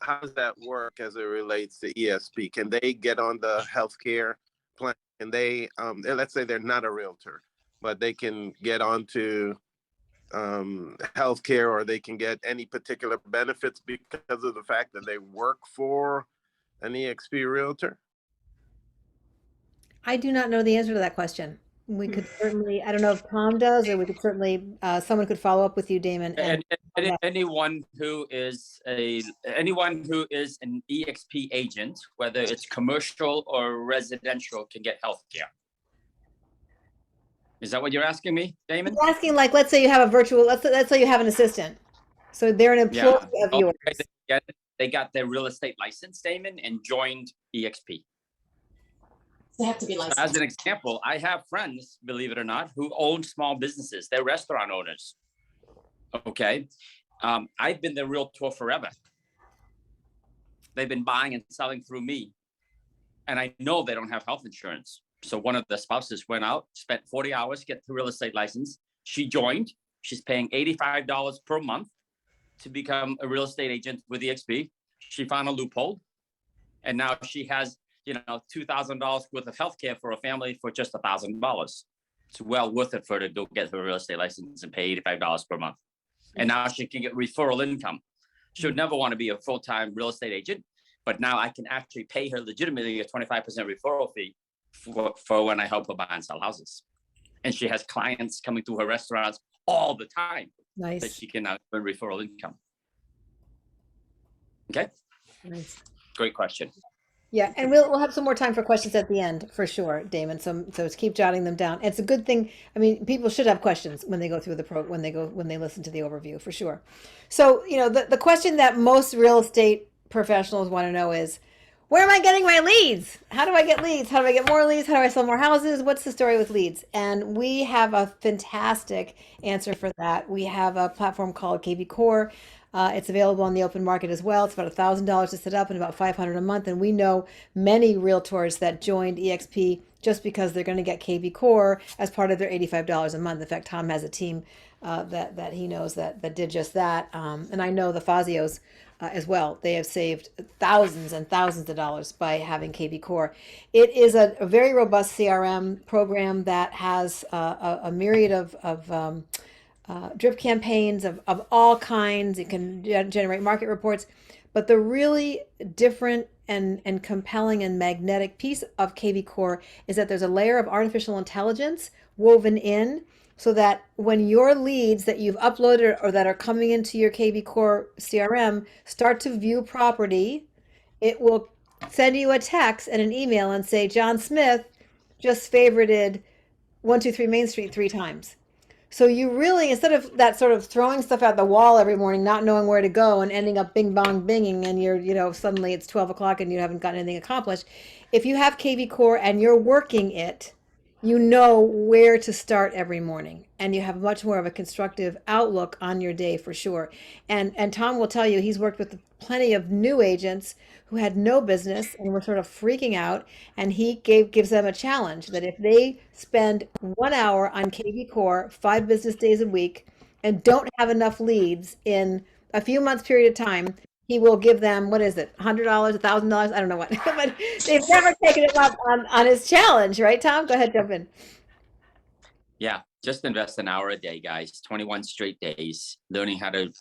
how does that work as it relates to ESP? Can they get on the healthcare plan? Can they, let's say they're not a realtor, but they can get onto healthcare, or they can get any particular benefits because of the fact that they work for an EXP realtor? I do not know the answer to that question. We could certainly, I don't know if Tom does, or we could certainly, someone could follow up with you, Damon. And anyone who is an EXP agent, whether it's commercial or residential, can get healthcare. Is that what you're asking me, Damon? I'm asking, like, let's say you have a virtual, let's say you have an assistant. So they're an employee of yours. They got their real estate license, Damon, and joined EXP. They have to be licensed. As an example, I have friends, believe it or not, who own small businesses. They're restaurant owners. Okay. I've been their realtor forever. They've been buying and selling through me. And I know they don't have health insurance. So one of the spouses went out, spent 40 hours, get the real estate license. She joined. She's paying $85 per month to become a real estate agent with EXP. She found a loophole. And now she has, $2,000 worth of healthcare for a family for just $1,000. It's well worth it for her to go get her real estate license and pay $85 per month. And now she can get referral income. She would never want to be a full-time real estate agent, but now I can actually pay her legitimately a 25% referral fee for when I help her buy and sell houses. And she has clients coming to her restaurants all the time. Nice. That she can now earn referral income. Okay. Nice. Great question. Yeah, and we'll have some more time for questions at the end for sure, Damon. So keep jotting them down. It's a good thing. I mean, people should have questions when they go through when they listen to the overview for sure. So, the question that most real estate professionals want to know is, where am I getting my leads? How do I get leads? How do I get more leads? How do I sell more houses? What's the story with leads? And we have a fantastic answer for that. We have a platform called KV Core. It's available on the open market as well. It's about $1,000 to set up and about $500 a month. And we know many realtors that joined EXP just because they're going to get KV Core as part of their $85 a month. In fact, Tom has a team that he knows that did just that. And I know the Fazios as well. They have saved thousands and thousands of dollars by having KV Core. It is a very robust CRM program that has a myriad of drip campaigns of all kinds. It can generate market reports. But the really different and compelling and magnetic piece of KV Core is that there's a layer of artificial intelligence woven in, so that when your leads that you've uploaded or that are coming into your KV Core CRM start to view property, it will send you a text and an email and say, John Smith just favorited 123 Main Street 3 times. So you really, instead of that sort of throwing stuff at the wall every morning, not knowing where to go and ending up bing bong binging, and you're, suddenly it's 12 o'clock and you haven't gotten anything accomplished. If you have KV Core and you're working it, you know where to start every morning, and you have much more of a constructive outlook on your day for sure. And Tom will tell you he's worked with plenty of new agents who had no business and were sort of freaking out, and he gives them a challenge that if they spend 1 hour on KV Core 5 business days a week and don't have enough leads in a few months period of time, he will give them, what is it, $100, $1,000? I don't know what, but they've never taken it up on his challenge, right, Tom? Go ahead, jump in. Yeah, just invest an hour a day, guys. 21 straight days, learning how to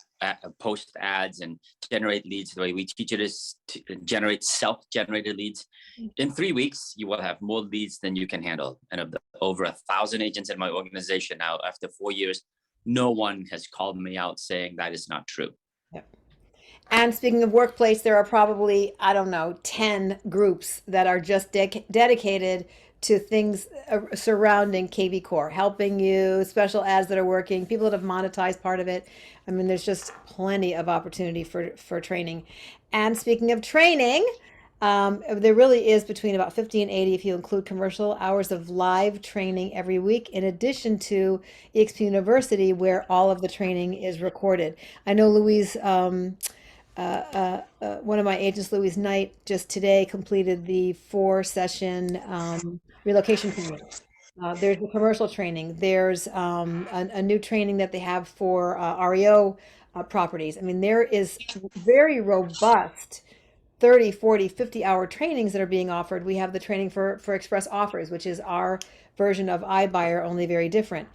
post ads and generate leads the way we teach it is to generate self-generated leads. In 3 weeks, you will have more leads than you can handle. And of the over 1,000 agents in my organization now, after 4 years, no one has called me out saying that is not true. Yep. And speaking of workplace, there are probably, 10 groups that are just dedicated to things surrounding KV Core, helping you, special ads that are working, people that have monetized part of it. I mean, there's just plenty of opportunity for training. And speaking of training, there really is between about 50 and 80, if you include commercial hours of live training every week, in addition to eXp University, where all of the training is recorded. I know Louise, one of my agents, Louise Knight, just today completed the 4-session relocation training. There's the commercial training. There's a new training that they have for REO properties. I mean, there is very robust 30, 40, 50-hour trainings that are being offered. We have the training for express offers, which is our version of iBuyer, only very different.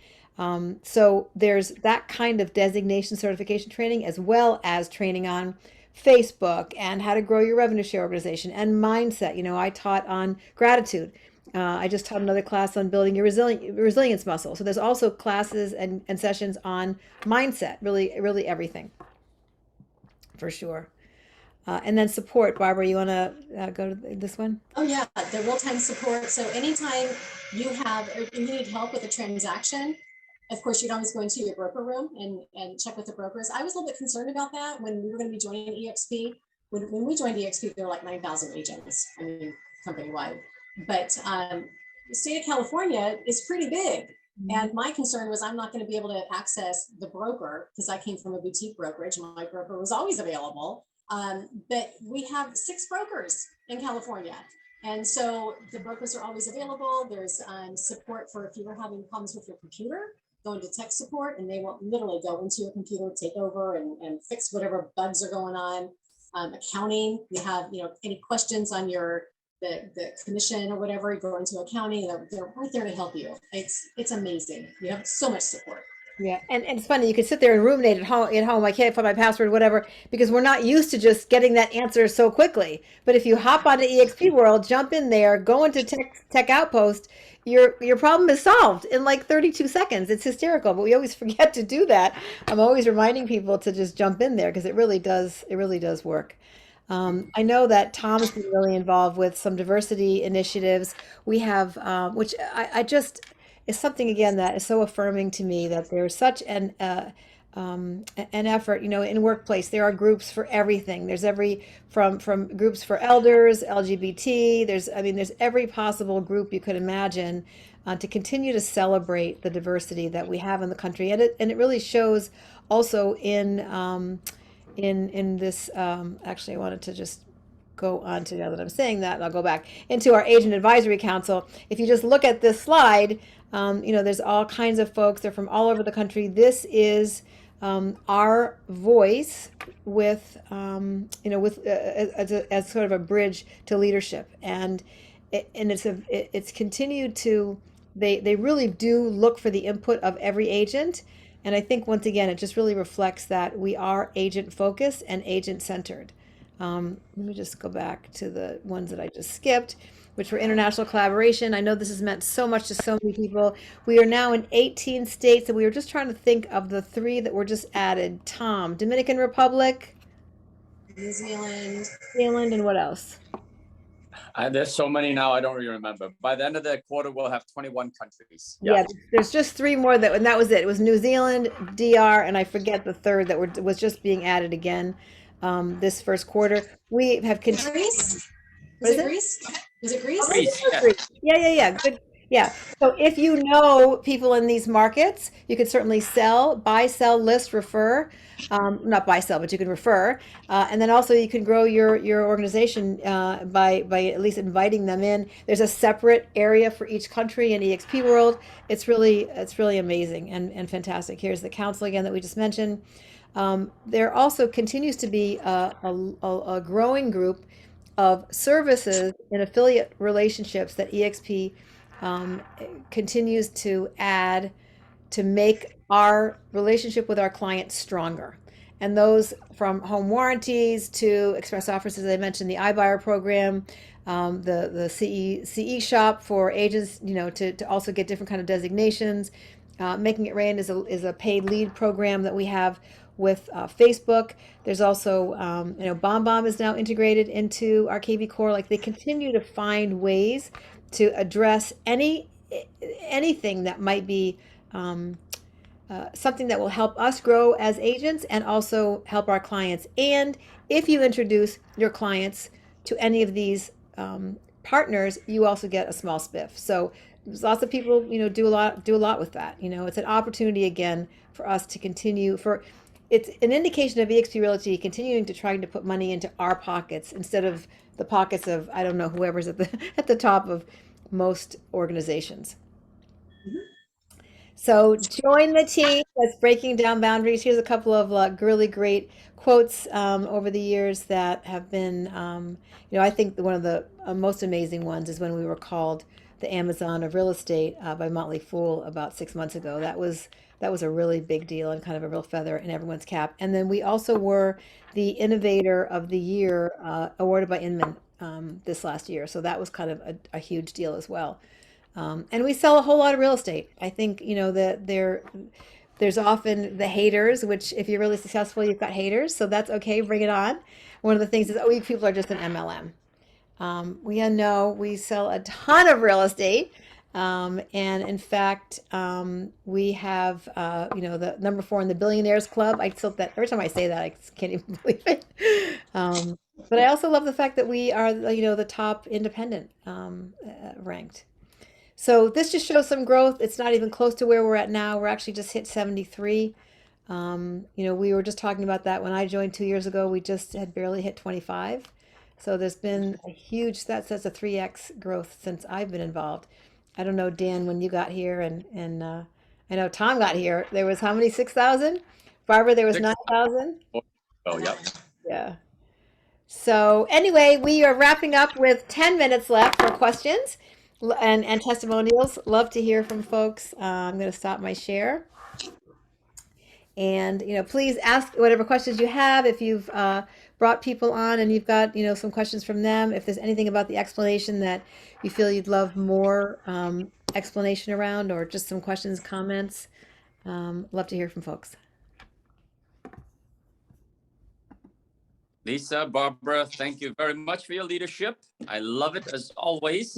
So there's that kind of designation certification training, as well as training on Facebook and how to grow your revenue share organization and mindset. You know, I taught on gratitude. I just taught another class on building your resilience muscle. So there's also classes and sessions on mindset, really everything, for sure. And then support. Barbara, you want to go to this one? Oh yeah, the real-time support. So anytime you need help with a transaction, of course, you'd always go into your broker room and check with the brokers. I was a little bit concerned about that when we were going to be joining EXP. When we joined EXP, there were like 9,000 agents, I mean, company-wide. But the state of California is pretty big. And my concern was I'm not going to be able to access the broker because I came from a boutique brokerage. My broker was always available. But we have 6 brokers in California. And so the brokers are always available. There's support for if you were having problems with your computer, go into tech support, and they will literally go into your computer, take over and fix whatever bugs are going on. Accounting, you have, any questions on the commission or whatever, you go into accounting, they're right there to help you. It's amazing. You have so much support. Yeah, and it's funny, you could sit there and ruminate at home, I can't find my password, whatever, because we're not used to just getting that answer so quickly. But if you hop onto EXP World, jump in there, go into Tech Outpost, your problem is solved in like 32 seconds. It's hysterical, but we always forget to do that. I'm always reminding people to just jump in there because it really does work. I know that Tom's been really involved with some diversity initiatives. We have, which I just is something again that is so affirming to me, that there's such an effort. In workplace there are groups for everything. There's from groups for elders, LGBT. There's every possible group you could imagine, to continue to celebrate the diversity that we have in the country, and it really shows also in this. Actually, I wanted to just go on to, now that I'm saying that, and I'll go back into our Agent Advisory Council. If you just look at this slide, there's all kinds of folks. They're from all over the country. This is our voice with, as sort of a bridge to leadership, and it's continued to. They really do look for the input of every agent. And I think, once again, it just really reflects that we are agent focused and agent centered. Let me just go back to the ones that I just skipped, which were international collaboration. I know this has meant so much to so many people. We are now in 18 states, and we were just trying to think of the 3 that were just added. Tom, Dominican Republic, New Zealand, and what else? There's so many now, I don't really remember. By the end of the quarter, we'll have 21 countries. Yeah, there's just 3 more and that was it. It was New Zealand, DR, and I forget the third that was just being added again this first quarter. We have continued. Greece? Was it Greece? Was it Greece? Greece, Yeah. Good. Yeah. So if you know people in these markets, you could certainly buy, sell, list, refer. Not buy, sell, but you can refer. And then also you can grow your organization by at least inviting them in. There's a separate area for each country in EXP World. It's really amazing and fantastic. Here's the council again that we just mentioned. There also continues to be a growing group of services and affiliate relationships that EXP continues to add to make our relationship with our clients stronger. And those from home warranties to express offers, as I mentioned, the iBuyer program, the CE shop for agents, to also get different kind of designations. Making It Rain is a paid lead program that we have with Facebook. There's also, BombBomb is now integrated into our KV Core. Like, they continue to find ways to address anything that might be something that will help us grow as agents and also help our clients. And if you introduce your clients to any of these partners, you also get a small spiff. So there's lots of people, do a lot with that. It's an opportunity again for us to continue it's an indication of eXp Realty continuing to trying to put money into our pockets instead of the pockets of, I don't know, whoever's at the top of most organizations. So join the team that's breaking down boundaries. Here's a couple of really great quotes over the years that have been, I think one of the most amazing ones is when we were called the Amazon of real estate by Motley Fool about 6 months ago. That was a really big deal and kind of a real feather in everyone's cap. And then we also were the Innovator of the Year awarded by Inman this last year. So that was kind of a huge deal as well. And we sell a whole lot of real estate. I think, that there's often the haters, which if you're really successful, you've got haters. So that's okay. Bring it on. One of the things is, you people are just an MLM. We sell a ton of real estate. And in fact, we have, the number 4 in the Billionaires Club. I still that every time I say that, I can't even believe it. But I also love the fact that we are, the top independent ranked. So this just shows some growth. It's not even close to where we're at now. We're actually just hit 73. We were just talking about that when I joined 2 years ago. We just had barely hit 25. So there's been a huge, that's a 3x growth since I've been involved. I don't know, Dan, when you got here and I know Tom got here, there was how many, 6,000? Barbara, there was 9,000? Oh, yep. Yeah. So anyway, we are wrapping up with 10 minutes left for questions and testimonials. Love to hear from folks. I'm going to stop my share. And, please ask whatever questions you have. If you've brought people on and you've got, some questions from them, if there's anything about the explanation that you feel you'd love more explanation around, or just some questions, comments, love to hear from folks. Lisa, Barbara, thank you very much for your leadership. I love it as always.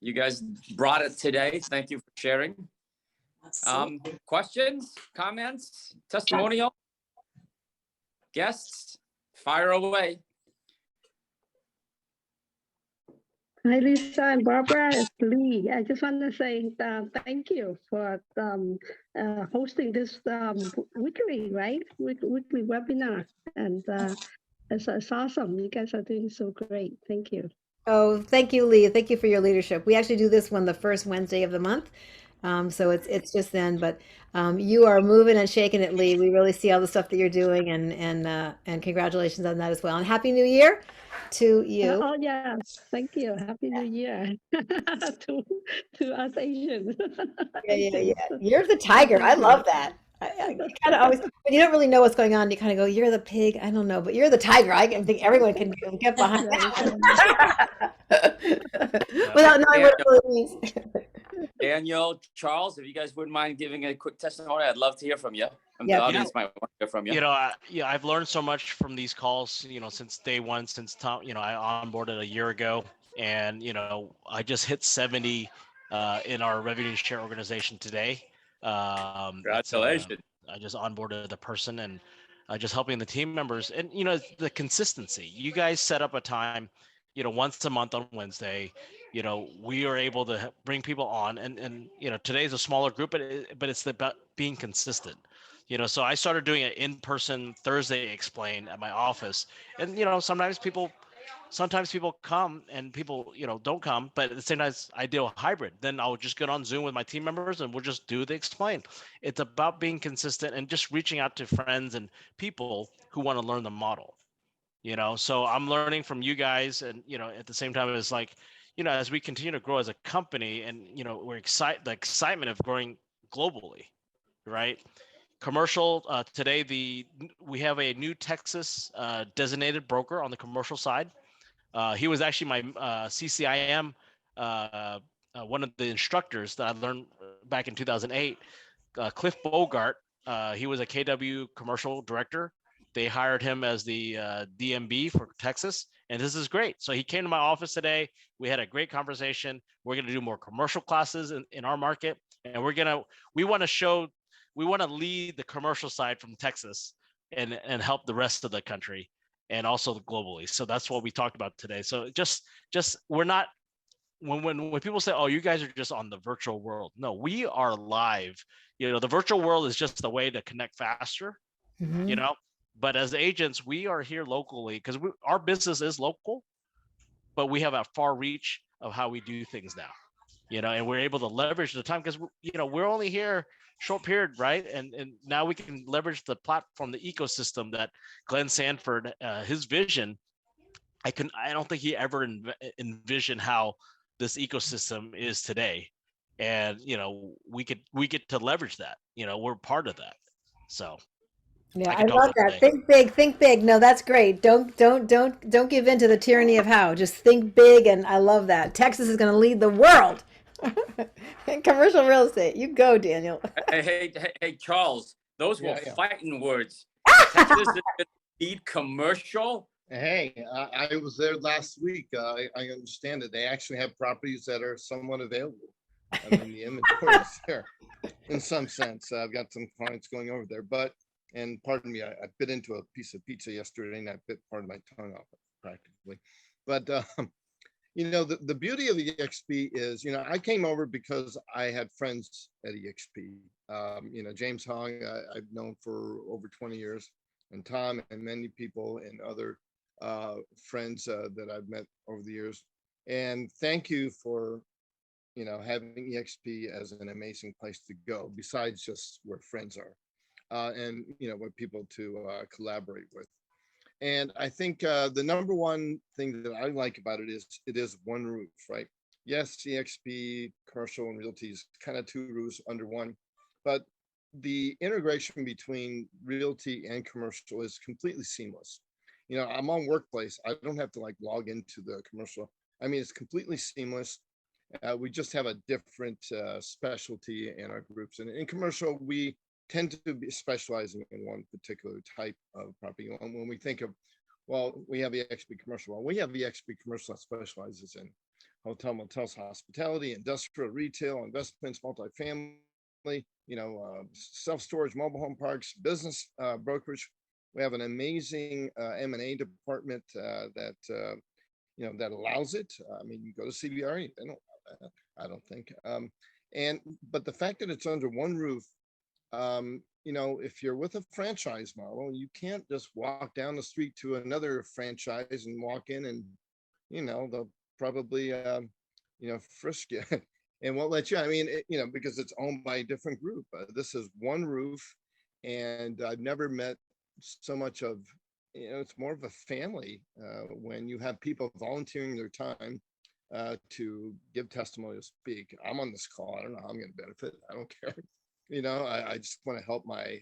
You guys brought it today. Thank you for sharing. Questions, comments, testimonial, guests, fire away. Hi, Lisa and Barbara. It's Lee. I just want to say thank you for hosting this weekly, right? Weekly webinar. And it's awesome. You guys are doing so great. Thank you. Oh, thank you, Lee. Thank you for your leadership. We actually do this one the first Wednesday of the month. So it's just then, but you are moving and shaking it, Lee. We really see all the stuff that you're doing, and congratulations on that as well. And Happy New Year to you. Oh yeah, thank you. Happy New Year to us Asians. Yeah. You're the tiger. I love that. I kind of always, when you don't really know what's going on, you kind of go, "You're the pig." I don't know, but you're the tiger. I think everyone can get behind that without knowing what it really means. Daniel, Charles, if you guys wouldn't mind giving a quick testimony, I'd love to hear from you. Yeah. The audience might want to hear from you. I've learned so much from these calls, since day one, since Tom, I onboarded a year ago, and, I just hit 70 in our revenue share organization today. Congratulations. I just onboarded the person, and just helping the team members, and, the consistency. You guys set up a time, once a month on Wednesday. We are able to bring people on, and today's a smaller group, but it's about being consistent. So I started doing an in-person Thursday Explain at my office, and sometimes people come and people don't come, but at the same time I do a hybrid. Then I'll just get on Zoom with my team members and we'll just do the Explain. It's about being consistent and just reaching out to friends and people who want to learn the model. So I'm learning from you guys, and at the same time it's like, as we continue to grow as a company, and we're the excitement of growing globally, right? Commercial today, we have a new Texas designated broker on the commercial side. He was actually my CCIM, one of the instructors that I learned back in 2008. Cliff Bogart, he was a KW commercial director. They hired him as the DMB for Texas, and this is great. So he came to my office today. We had a great conversation. We're going to do more commercial classes in our market, and we want to lead the commercial side from Texas and help the rest of the country and also globally. So that's what we talked about today. So just we're not, when people say, oh, you guys are just on the virtual world. No, we are live. The virtual world is just a way to connect faster, Mhm. but as agents, we are here locally because our business is local, but we have a far reach of how we do things now, and we're able to leverage the time because, we're only here short period, right? And now we can leverage the platform, the ecosystem that Glenn Sanford, his vision, I don't think he ever envisioned how this ecosystem is today. And, we get to leverage that, we're part of that. So Yeah, I I could talk love all that. day. Think big, think big. No, that's great. Don't give in to the tyranny of how. Just think big, and I love that. Texas is going to lead the world in commercial real estate. You go, Daniel. Hey, Charles, those were Yeah. fighting words. Texas is going to lead commercial. Hey, I was there last week. I understand that they actually have properties that are somewhat available. I mean, the inventory is there in some sense. I've got some clients going over there, and pardon me, I bit into a piece of pizza yesterday and I bit part of my tongue off practically. But, the beauty of EXP is, I came over because I had friends at EXP. James Hong, I've known for over 20 years, and Tom and many people and other friends that I've met over the years. And thank you for, having EXP as an amazing place to go, besides just where friends are, and, where people to collaborate with. And I think the number one thing that I like about it is one roof, right? Yes, EXP, commercial, and realty is kind of two roofs under one, but the integration between realty and commercial is completely seamless. I'm on Workplace. I don't have to log into the commercial. I mean, it's completely seamless. We just have a different specialty in our groups. And in commercial, we tend to be specializing in one particular type of property. When we think of, we have EXP commercial. Well, we have EXP commercial that specializes in hotel, motels, hospitality, industrial, retail, investments, multifamily, self-storage, mobile home parks, business, brokerage. We have an amazing M&A department that that allows it. I mean, you go to CBRE, they don't allow that, I don't think. But the fact that it's under one roof, if you're with a franchise model, you can't just walk down the street to another franchise and walk in and, they'll probably, frisk you and won't let you. I mean, because it's owned by a different group. This is one roof, and I've never met so much of, it's more of a family when you have people volunteering their time to give testimony, to speak. I'm on this call. I don't know how I'm going to benefit. I don't care. I just want to help my,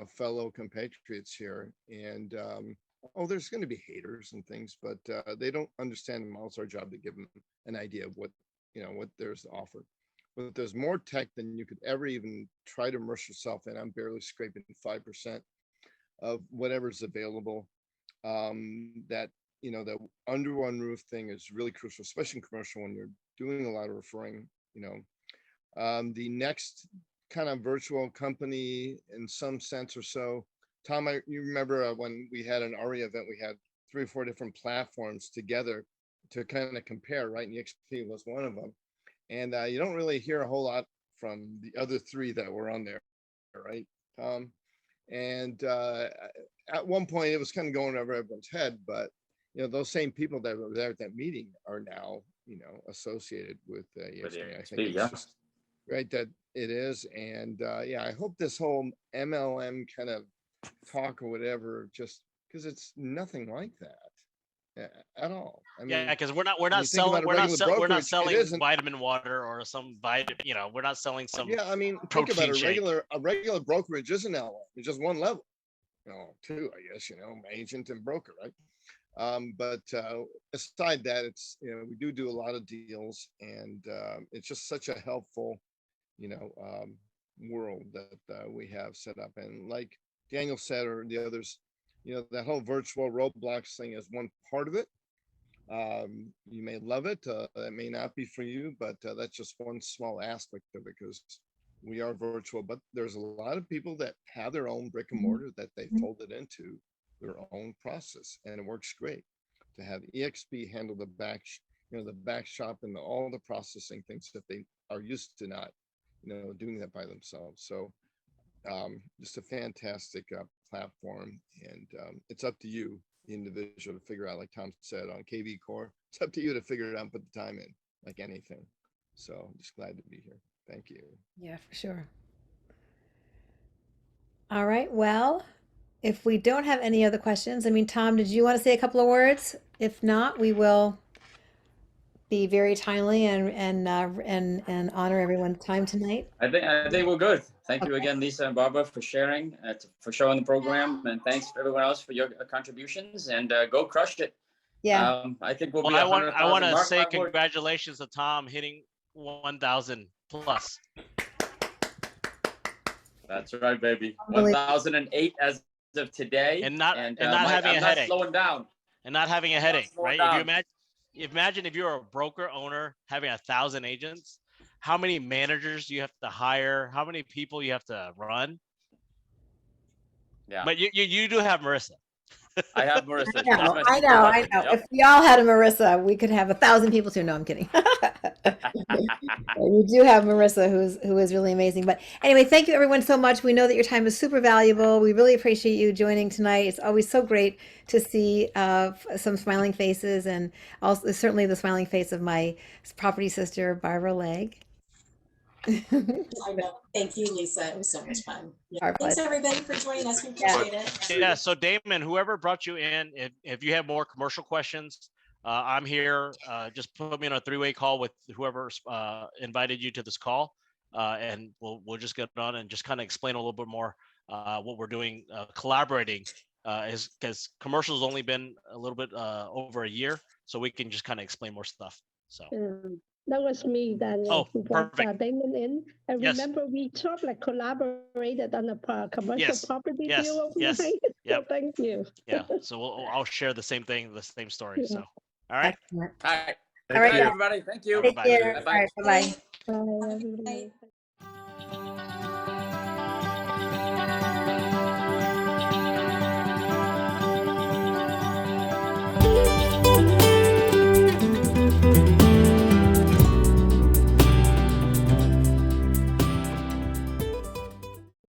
fellow compatriots here. And, there's going to be haters and things, but they don't understand the model. It's our job to give them an idea of what there's to offer. But there's more tech than you could ever even try to immerse yourself in. I'm barely scraping 5% of whatever's available. That the under one roof thing is really crucial, especially in commercial when you're doing a lot of referring. The next kind of virtual company in some sense or so. Tom, you remember when we had an ARIA event, we had 3 or 4 different platforms together to kind of compare, right? And EXP was one of them. And you don't really hear a whole lot from the other 3 that were on there, right? And at one point it was kind of going over everyone's head, but those same people that were there at that meeting are now associated with EXP. I think it's just right that it is. And I hope this whole MLM kind of talk or whatever, just because it's nothing like that at all. I mean, because we're not selling vitamin water or some we're not selling some I mean, think about a regular brokerage isn't LM. It's just one level, 2, I guess, agent and broker, right? But aside that, it's we do a lot of deals, and it's just such a helpful world that we have set up. And like Daniel said, or the others, that whole virtual roadblocks thing is one part of it. You may love it. It may not be for you, but that's just one small aspect of it, because we are virtual, but there's a lot of people that have their own brick and mortar that they folded into their own process, and it works great to have EXP handle the back, the back shop and all the processing things that they are used to not, doing that by themselves. So just a fantastic platform, and it's up to you, the individual, to figure out, like Tom said on KV Core, it's up to you to figure it out and put the time in, like anything. So I'm just glad to be here. Thank you. Yeah, for sure. All right. Well, if we don't have any other questions, I mean, Tom, did you want to say a couple of words? If not, we will be very timely and honor everyone's time tonight. I think we're good. Thank you again, Lisa and Barbara, for sharing, for showing the program, and thanks for everyone else for your contributions. And go crush it. Yeah. I think we'll Well, be I want 100,000. to say Mark my word. congratulations to Tom hitting 1,000 plus. That's right, baby. Unbelievable. 1,008 as of today, And not Mike, having I'm a not headache. slowing down. And not having a headache, slowing right? If you down. imagine if you're a broker owner having 1,000 agents, how many managers you have to hire, how many people you have to run. Yeah, But you do have Marissa. I have Marissa. She's I know, my I secret know. weapon. Yep. If we all had a Marissa, we could have 1,000 people too. No, I'm kidding. We do have Marissa, who is really amazing. But anyway, thank you everyone so much. We know that your time is super valuable. We really appreciate you joining tonight. It's always so great to see some smiling faces, and also certainly the smiling face of my property sister, Barbara Legg. I know. Thank you, Lisa. It was so much fun. Yeah. Our Thanks pleasure. everybody for joining us. We appreciate it. Yeah. So Damon, whoever brought you in, if you have more commercial questions, I'm here. Just put me on a 3-way call with whoever invited you to this call, and we'll just get on and just kind of explain a little bit more what we're doing, collaborating, because commercial's only been a little bit over a year, so we can just kind of explain more stuff. So. That was me, Daniel, who brought perfect. Damon in. And Yes. remember, we sort of like collaborated on a commercial property deal of mine. Yep. So thank you. Yeah. So I'll share the same thing, the same story. Yeah. So, all right. Excellent. All right. All right, Bye, guys. everybody. Thank you. Take care. Bye-bye. All right. Bye-bye. Bye, Have a good everybody. night.